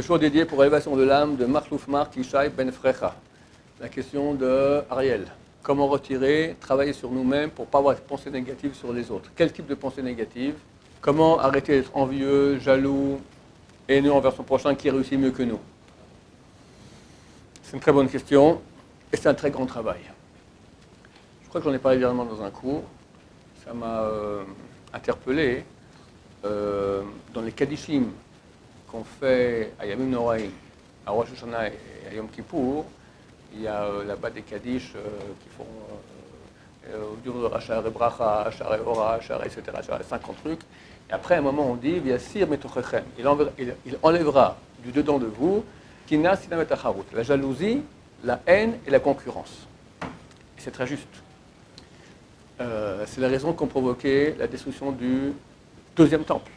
Ce show dédié pour l'élévation de l'âme de Makhlouf Mark Ishai Ben Frecha. La question de Ariel. Comment retirer, travailler sur nous-mêmes pour ne pas avoir de pensées négatives sur les autres. Quel type de pensée négative? Comment arrêter d'être envieux, jaloux, haineux envers son prochain qui réussit mieux que nous? C'est une très bonne question et c'est un très grand travail. Je crois que j'en ai parlé dernièrement dans un cours. Ça m'a interpellé. Dans les Kadishim qu'on fait à Yamim Noraim, à Rosh Hashanah et à Yom Kippour, il y a là-bas des Kaddish qui font au jour de Sha'arei Bracha, Sha'arei Ora, Sha'arei, etc., 50 trucs. Et après, à un moment, on dit V'yassir metochechem. Il enlèvera du dedans de vous Kina Sinam et Acharut, la jalousie, la haine et la concurrence. Et c'est très juste. C'est la raison qu'ont provoqué la destruction du deuxième temple.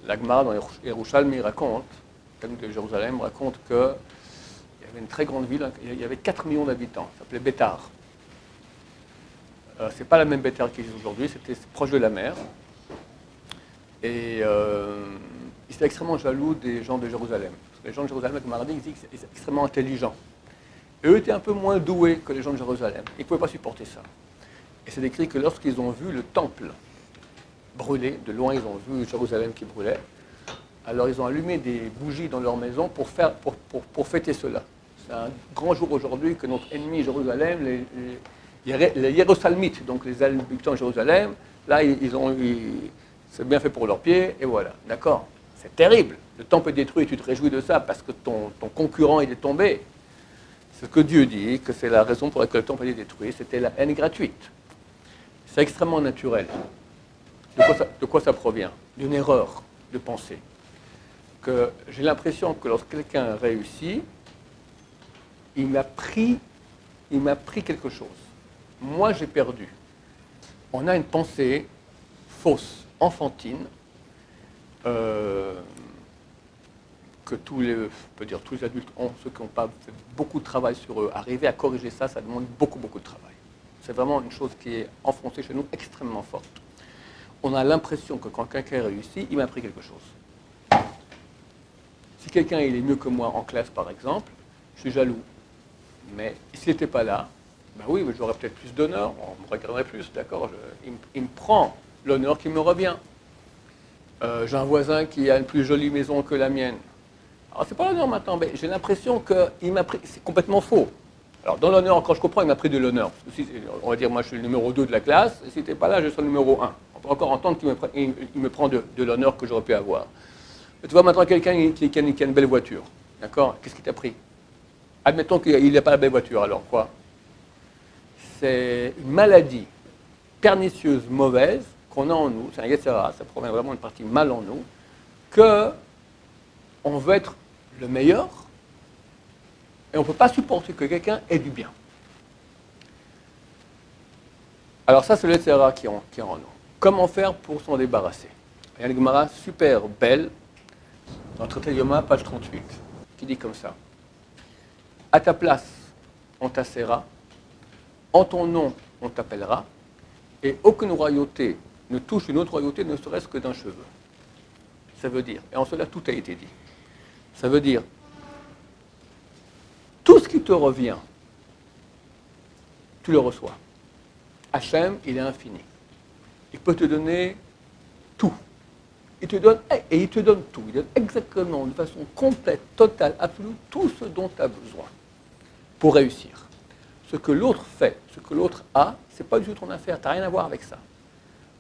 La Gemara dans Yerushalmi raconte, le Talmud de Jérusalem raconte qu'il y avait une très grande ville, il y avait 4 millions d'habitants, ça s'appelait Bétar. C'est pas la même Bétar qu'il existe aujourd'hui, c'était proche de la mer. Et ils étaient extrêmement jaloux des gens de Jérusalem. Parce que les gens de Jérusalem, la Gemara dit, ils étaient extrêmement intelligents. Et eux étaient un peu moins doués que les gens de Jérusalem. Ils ne pouvaient pas supporter ça. Et c'est décrit que lorsqu'ils ont vu le temple brûlé, de loin ils ont vu Jérusalem qui brûlait, alors ils ont allumé des bougies dans leur maison pour fêter cela. C'est un grand jour aujourd'hui que notre ennemi Jérusalem, les Hiérosalmites, donc les habitants de Jérusalem, là c'est bien fait pour leurs pieds, et voilà, d'accord. C'est terrible, le temple est détruit et tu te réjouis de ça parce que ton concurrent il est tombé. C'est ce que Dieu dit, que c'est la raison pour laquelle le temple est détruit, c'était la haine gratuite. C'est extrêmement naturel. De quoi ça provient? D'une erreur de pensée. Que j'ai l'impression que lorsque quelqu'un réussit, il m'a pris quelque chose. Moi, j'ai perdu. On a une pensée fausse, enfantine, que tous les adultes ont, ceux qui n'ont pas fait beaucoup de travail sur eux. Arriver à corriger ça, ça demande beaucoup de travail. C'est vraiment une chose qui est enfoncée chez nous extrêmement forte. On a l'impression que quand quelqu'un réussit, il m'a appris quelque chose. Si quelqu'un il est mieux que moi en classe, par exemple, je suis jaloux. Mais s'il n'était pas là, ben oui, j'aurais peut-être plus d'honneur, on me regarderait plus, d'accord, il me prend l'honneur qui me revient. J'ai un voisin qui a une plus jolie maison que la mienne. Alors, c'est pas l'honneur maintenant, mais j'ai l'impression qu'il m'a pris. C'est complètement faux. Alors, dans l'honneur, quand je comprends, il m'a pris de l'honneur. On va dire, moi, je suis le numéro 2 de la classe, et si tu n'es pas là, je suis le numéro 1. On peut encore entendre qu'il me prend de l'honneur que j'aurais pu avoir. Mais tu vois, maintenant, quelqu'un qui a une belle voiture, d'accord? Qu'est-ce qu'il t'a pris? Admettons qu'il n'a pas la belle voiture, alors quoi? C'est une maladie pernicieuse, mauvaise, qu'on a en nous, c'est un yetzera, ça provient vraiment d'une partie mal en nous, qu'on veut être le meilleur, et on ne peut pas supporter que quelqu'un ait du bien. Alors ça, c'est le yetzera qui est en nous. Comment faire pour s'en débarrasser? Il y a une Gemara super belle, dans le traité de Yoma, page 38, qui dit comme ça. À ta place, on t'assera, en ton nom, on t'appellera, et aucune royauté ne touche une autre royauté, ne serait-ce que d'un cheveu. Ça veut dire, et en cela tout a été dit, ça veut dire, tout ce qui te revient, tu le reçois. Hachem, il est infini. Il peut te donner tout. Il te donne tout. Il donne exactement, de façon complète, totale, absolue, tout ce dont tu as besoin pour réussir. Ce que l'autre fait, ce que l'autre a, ce n'est pas du tout ton affaire, tu n'as rien à voir avec ça.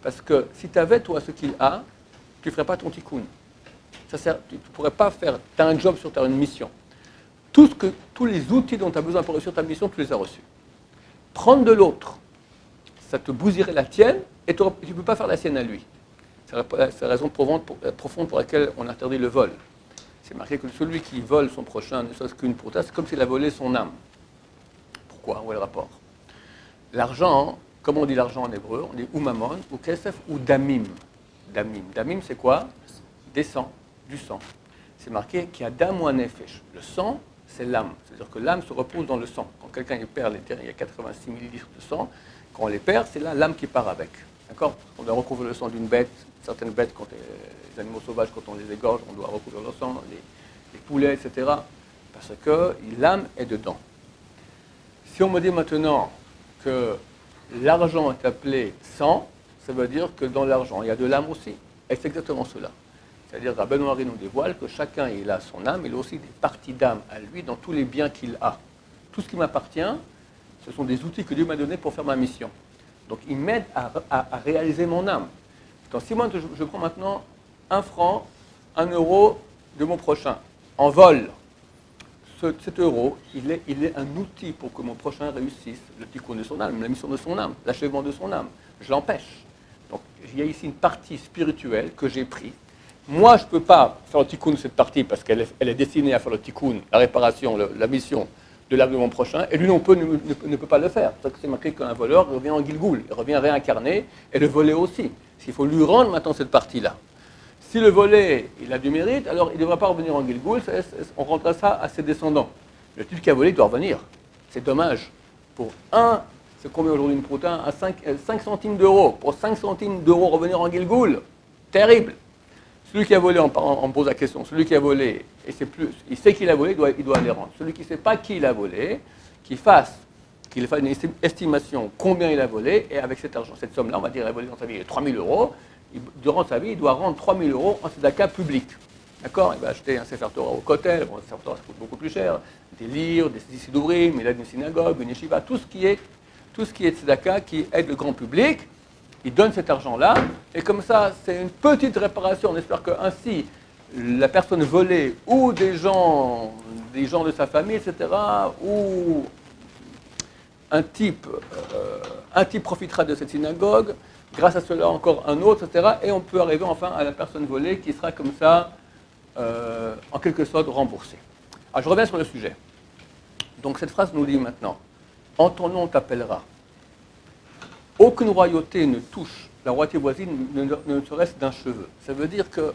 Parce que si tu avais, toi, ce qu'il a, tu ne ferais pas ton tikkun. Tu ne pourrais pas faire, tu as un job sur une mission. Tous les outils dont tu as besoin pour réussir ta mission, tu les as reçus. Prendre de l'autre, ça te bousillerait la tienne, et tu ne peux pas faire la sienne à lui. C'est la raison profonde pour laquelle on interdit le vol. C'est marqué que celui qui vole son prochain, ne serait-ce qu'une prota, c'est comme s'il a volé son âme. Pourquoi? Où est le rapport? L'argent, comme on dit l'argent en hébreu, on dit ou mammon, ou kesef, ou damim. Damim. Damim, c'est quoi? Des sangs, du sang. C'est marqué qu'il y a dam ou un nefesh. Le sang, c'est l'âme. C'est-à-dire que l'âme se repose dans le sang. Quand quelqu'un perd les terres, il y a 86 millilitres de sang. Quand on les perd, c'est là l'âme qui part avec. D'accord? On doit recouvrir le sang d'une bête. Certaines bêtes, les animaux sauvages, quand on les égorge, on doit recouvrir le sang. les poulets, etc. Parce que l'âme est dedans. Si on me dit maintenant que l'argent est appelé sang, ça veut dire que dans l'argent, il y a de l'âme aussi. Et c'est exactement cela. C'est-à-dire, Rabbeinu Ari nous dévoile que chacun, il a son âme, il a aussi des parties d'âme à lui dans tous les biens qu'il a. Tout ce qui m'appartient, ce sont des outils que Dieu m'a donnés pour faire ma mission. Donc, il m'aide à réaliser mon âme. Donc, si moi, je prends maintenant 1 franc, 1 euro de mon prochain, en vol, cet euro, il est un outil pour que mon prochain réussisse le tikkun de son âme, la mission de son âme, l'achèvement de son âme. Je l'empêche. Donc, il y a ici une partie spirituelle que j'ai prise. Moi, je ne peux pas faire le tikkun de cette partie parce qu'elle est destinée à faire le tikkun, la réparation, la mission de l'âme de mon prochain, et lui ne peut pas le faire. C'est marqué qu'un voleur revient en Gilgoul, il revient réincarné, et le volé aussi. Il faut lui rendre maintenant cette partie-là. Si le volé, il a du mérite, alors il ne devra pas revenir en Gilgoul, on rendra ça à ses descendants. Le type qui a volé doit revenir. C'est dommage. Pour c'est combien aujourd'hui une proutin? À 5 centimes d'euros. Pour 5 centimes d'euros revenir en Gilgoul, terrible. Celui qui a volé, on pose la question, celui qui a volé, et il sait qu'il a volé, il doit les rendre. Celui qui ne sait pas qui il a volé, qu'il fasse une estimation combien il a volé, et avec cet argent, cette somme-là, on va dire, il a volé dans sa vie 3 000 euros, durant sa vie, il doit rendre 3 000 euros en tzedaka public. D'accord? Il va acheter un Sefer Torah au Kotel, bon, un Sefer Torah ça coûte beaucoup plus cher, des livres, des sidourim, il aide une synagogue, une yeshiva, tout ce qui est tzedaka, qui aide le grand public. Il donne cet argent-là, et comme ça, c'est une petite réparation. On espère qu'ainsi, la personne volée, ou des gens de sa famille, etc., ou un type profitera de cette synagogue, grâce à cela encore un autre, etc., et on peut arriver enfin à la personne volée qui sera comme ça, en quelque sorte, remboursée. Alors, je reviens sur le sujet. Donc, cette phrase nous dit maintenant, « En ton nom on t'appellera ». Aucune royauté ne touche la royauté voisine, ne serait-ce d'un cheveu. Ça veut dire que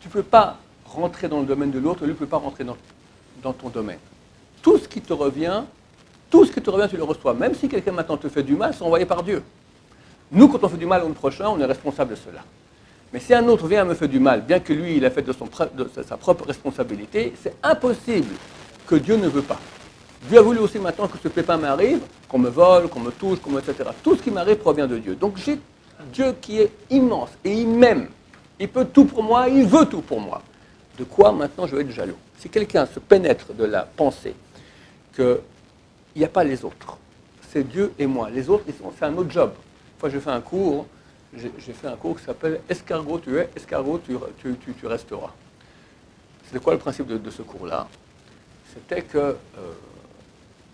tu ne peux pas rentrer dans le domaine de l'autre, lui ne peut pas rentrer dans ton domaine. Tout ce qui te revient, tu le reçois. Même si quelqu'un maintenant te fait du mal, c'est envoyé par Dieu. Nous, quand on fait du mal au prochain, on est responsable de cela. Mais si un autre vient à me faire du mal, bien que lui, il a fait de sa propre responsabilité, c'est impossible que Dieu ne veut pas. Dieu a voulu aussi maintenant que ce pépin m'arrive, qu'on me vole, qu'on me touche, etc. Tout ce qui m'arrive provient de Dieu. Donc j'ai Dieu qui est immense et il m'aime. Il peut tout pour moi, il veut tout pour moi. De quoi maintenant je vais être jaloux? Si quelqu'un se pénètre de la pensée qu'il n'y a pas les autres, c'est Dieu et moi. Les autres, c'est un autre job. Une fois j'ai fait un cours qui s'appelle « Escargot tu es, escargot tu resteras ». C'est quoi le principe de ce cours-là? C'était que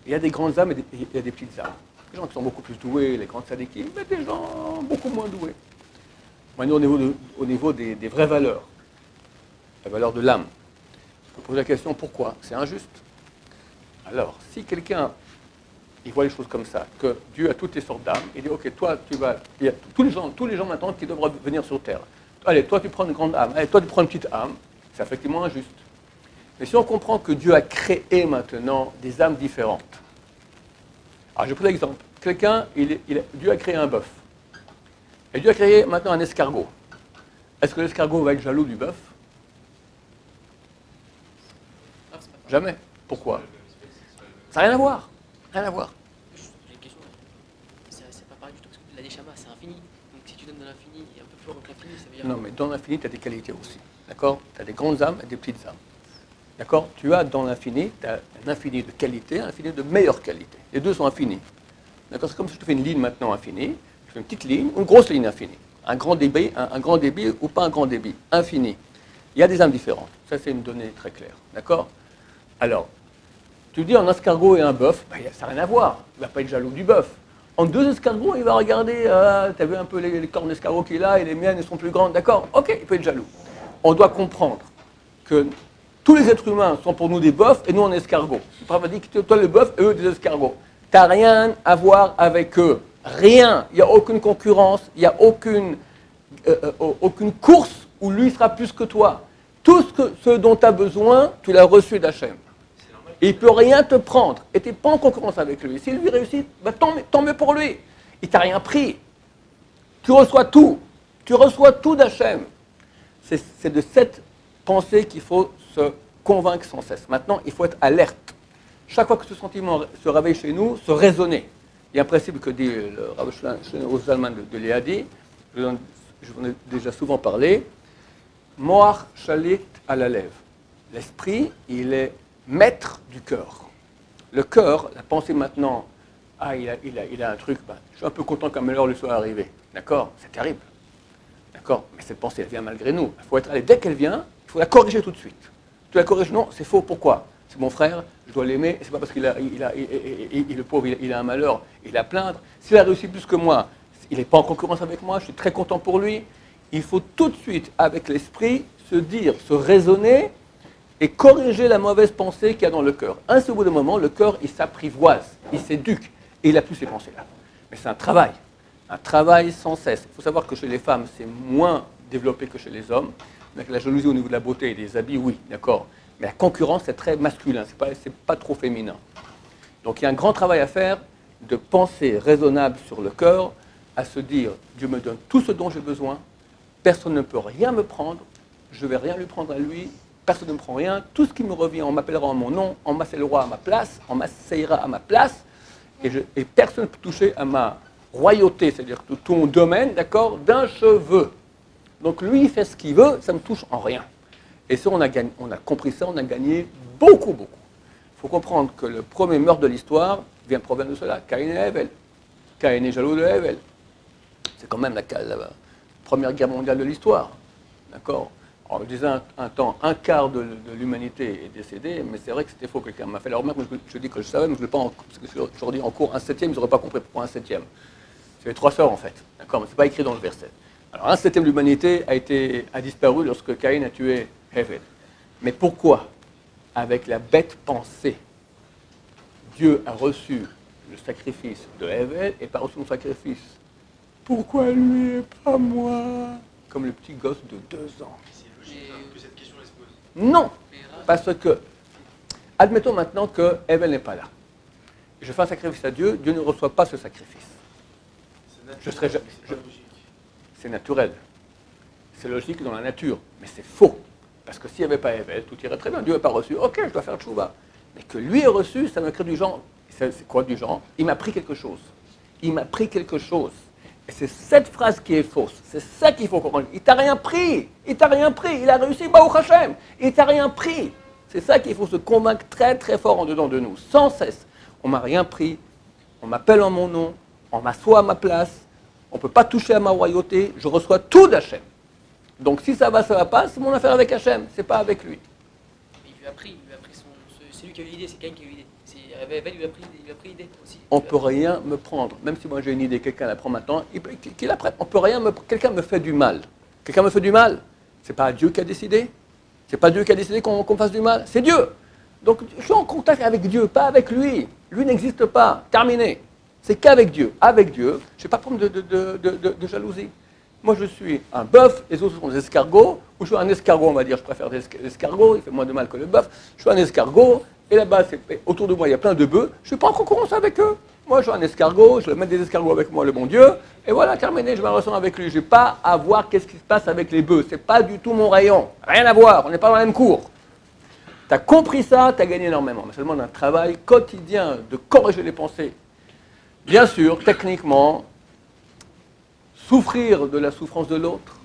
il y a des grandes âmes et il y a des petites âmes. Des gens qui sont beaucoup plus doués, les grandes sadikim, mais des gens beaucoup moins doués. Maintenant, au niveau des vraies valeurs, la valeur de l'âme, je peux poser la question pourquoi? C'est injuste. Alors, si quelqu'un il voit les choses comme ça, que Dieu a toutes les sortes d'âmes, il dit ok, toi tu vas. Il y a tous les gens maintenant qui doivent venir sur terre. Allez, toi tu prends une grande âme, allez, toi tu prends une petite âme, c'est effectivement injuste. Mais si on comprend que Dieu a créé maintenant des âmes différentes. Alors je prends l'exemple. Quelqu'un, Dieu a créé un bœuf. Et Dieu a créé maintenant un escargot. Est-ce que l'escargot va être jaloux du bœuf? Jamais. Pourquoi? Ça n'a rien à voir. Rien à voir. J'ai une question. C'est pas pareil du tout parce que la Neshama, c'est infini. Donc si tu donnes de l'infini et un peu plus haut que l'infini, ça veut dire. Non, mais dans l'infini, tu as des qualités aussi. D'accord? Tu as des grandes âmes et des petites âmes. D'accord? Tu as dans l'infini, tu as un infini de qualité, un infini de meilleure qualité. Les deux sont infinis. D'accord? C'est comme si je te fais une ligne maintenant infinie, je fais une petite ligne, une grosse ligne infinie. Un grand débit ou pas un grand débit, infini. Il y a des âmes différentes. Ça, c'est une donnée très claire. D'accord? Alors, tu dis un escargot et un bœuf, ça n'a rien à voir. Il ne va pas être jaloux du bœuf. En deux escargots, il va regarder, tu as vu un peu les cornes d'escargot qu'il a et les miennes, elles sont plus grandes. D'accord? Ok, il peut être jaloux. On doit comprendre que tous les êtres humains sont pour nous des bœufs et nous on est escargots. Le prophète dit que toi le bœuf et eux des escargots. Tu n'as rien à voir avec eux. Rien. Il n'y a aucune concurrence, il n'y a aucune course où lui sera plus que toi. Tout ce dont tu as besoin, tu l'as reçu d'Hachem. Il ne peut rien te prendre. Et tu n'es pas en concurrence avec lui. Si lui réussit, tant mieux pour lui. Il t'a rien pris. Tu reçois tout. Tu reçois tout d'Hachem. C'est de cette pensée qu'il faut se convaincre sans cesse. Maintenant, il faut être alerte. Chaque fois que ce sentiment se réveille chez nous, se raisonner. Il y a un principe que dit le Rav Shlomo Zalman de l'Éadi, je vous en ai déjà souvent parlé, Moach shalit à la lèvre. L'esprit, il est maître du cœur. Le cœur, la pensée maintenant, il a un truc, je suis un peu content qu'un malheur lui soit arrivé. D'accord? C'est terrible. D'accord? Mais cette pensée, elle vient malgré nous. Il faut être allé, dès qu'elle vient, il faut la corriger tout de suite. Tu la corriges, non, c'est faux, pourquoi? C'est mon frère, je dois l'aimer, et c'est pas parce qu'il le pauvre, il a un malheur, il a à plaindre. S'il a réussi plus que moi, il n'est pas en concurrence avec moi, je suis très content pour lui. Il faut tout de suite, avec l'esprit, se dire, se raisonner et corriger la mauvaise pensée qu'il y a dans le cœur. Un seul bout de moment, le cœur, il s'apprivoise, il s'éduque, et il n'a plus ces pensées-là. Mais c'est un travail sans cesse. Il faut savoir que chez les femmes, c'est moins développé que chez les hommes. Donc la jalousie au niveau de la beauté et des habits, oui, d'accord. Mais la concurrence, c'est très masculin, c'est pas trop féminin. Donc il y a un grand travail à faire de pensée raisonnable sur le cœur, à se dire, Dieu me donne tout ce dont j'ai besoin, personne ne peut rien me prendre, je ne vais rien lui prendre à lui, personne ne me prend rien, tout ce qui me revient, on m'appellera en mon nom, on m'asseyera à ma place, on m'asseyera à ma place, et personne ne peut toucher à ma royauté, c'est-à-dire tout mon domaine, d'accord, d'un cheveu. Donc lui, il fait ce qu'il veut, ça ne me touche en rien. Et ça, on a compris ça, on a gagné beaucoup, beaucoup. Il faut comprendre que le premier meurtre de l'histoire provient de cela, Caïn et Hevel. Caïn est jaloux de Hevel. C'est quand même la première guerre mondiale de l'histoire. D'accord? Alors, je disais un temps, un quart de l'humanité est décédé, mais c'est vrai que c'était faux. Quelqu'un m'a fait la remarque, je dis que je savais, mais je ne l'ai pas, parce que aujourd'hui en cours, un septième, ils n'auraient pas compris pourquoi un septième. C'est les 3 sœurs en fait. D'accord? Mais ce n'est pas écrit dans le verset. Alors, un septième de l'humanité a disparu lorsque Caïn a tué Hevel. Mais pourquoi? Avec la bête pensée, Dieu a reçu le sacrifice de Hevel et pas reçu son sacrifice. Pourquoi lui et pas moi? Comme le petit gosse de 2 ans. C'est logique que cette question elle se pose. Non, parce que, admettons maintenant que Hevel n'est pas là. Je fais un sacrifice à Dieu, Dieu ne reçoit pas ce sacrifice. C'est naturel. C'est logique dans la nature, mais c'est faux. Parce que s'il n'y avait pas Hevel, tout irait très bien. Dieu n'a pas reçu, ok, je dois faire tchouva. Mais que lui ait reçu, ça me crée du genre. C'est quoi du genre? Il m'a pris quelque chose. Il m'a pris quelque chose. Et c'est cette phrase qui est fausse. C'est ça qu'il faut comprendre. Il t'a rien pris. Il t'a rien pris. Il a réussi, Baruch Hashem. Il t'a rien pris. C'est ça qu'il faut se convaincre très très fort en dedans de nous, sans cesse. On m'a rien pris. On m'appelle en mon nom. On m'assoit à ma place. On ne peut pas toucher à ma royauté. Je reçois tout d'Hachem. Donc si ça va pas, c'est mon affaire avec Hachem. C'est pas avec lui. Il lui a pris c'est lui qui a eu l'idée, c'est Caïn qui a eu l'idée. Hevel lui a pris l'idée aussi. On ne peut rien me prendre. Même si moi j'ai une idée, quelqu'un la prend maintenant, qu'il la prenne. On peut rien quelqu'un me fait du mal. Quelqu'un me fait du mal. C'est pas Dieu qui a décidé. C'est pas Dieu qui a décidé qu'on fasse du mal. C'est Dieu. Donc je suis en contact avec Dieu, pas avec lui. Lui n'existe pas. Terminé. C'est qu'avec Dieu. Avec Dieu, je n'ai pas de problème de jalousie. Moi, je suis un bœuf, les autres sont des escargots, ou je suis un escargot, on va dire, je préfère des escargots, il fait moins de mal que le bœuf. Je suis un escargot, et là-bas, autour de moi, il y a plein de bœufs, je ne suis pas en concurrence avec eux. Moi, je suis un escargot, je vais mettre des escargots avec moi, le bon Dieu, et voilà, terminé, je me ressens avec lui. Je n'ai pas à voir qu'est-ce qui se passe avec les bœufs, ce n'est pas du tout mon rayon, rien à voir, on n'est pas dans la même cour. Tu as compris ça, tu as gagné énormément, mais ça demande un travail quotidien de corriger les pensées. Bien sûr, techniquement, souffrir de la souffrance de l'autre,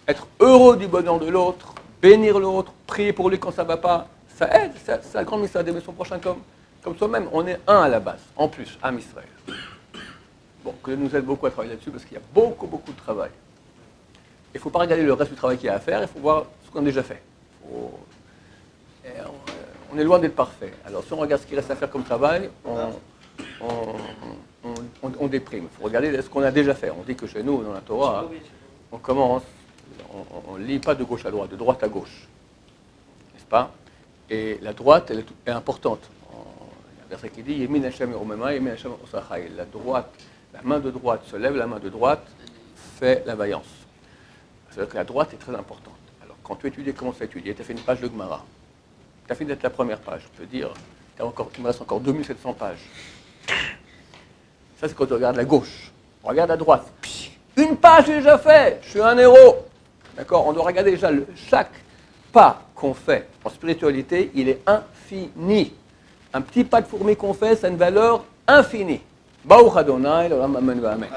être heureux du bonheur de l'autre, bénir l'autre, prier pour lui quand ça ne va pas, ça aide, c'est la grande mission d'aimer son prochain comme soi-même. On est un à la base, en plus, Am Israël. Bon, que nous aide beaucoup à travailler là-dessus parce qu'il y a beaucoup, beaucoup de travail. Il ne faut pas regarder le reste du travail qu'il y a à faire, il faut voir ce qu'on a déjà fait. On est loin d'être parfait. Alors si on regarde ce qu'il reste à faire comme travail, on déprime. Il faut regarder ce qu'on a déjà fait. On dit que chez nous, dans la Torah, on commence, on ne lit pas de gauche à droite, de droite à gauche. N'est-ce pas? Et la droite, elle est importante. Il y a un verset qui dit Yemin Hashem Yeromema, Yemin Hashem Osachai. La droite, la main de droite se lève, la main de droite fait la vaillance. C'est-à-dire que la droite est très importante. Alors, quand tu étudies, comment tu étudies? Tu as fait une page de Gemara. Tu as fini d'être la première page. Je peux dire, il me reste encore 2700 pages. Ça, c'est quand tu regardes la gauche. On regarde à droite. Une page déjà fait. Je suis un héros. D'accord? On doit regarder déjà chaque pas qu'on fait en spiritualité, il est infini. Un petit pas de fourmi qu'on fait, ça a une valeur infinie. Baruch Adonai, l'olam amen.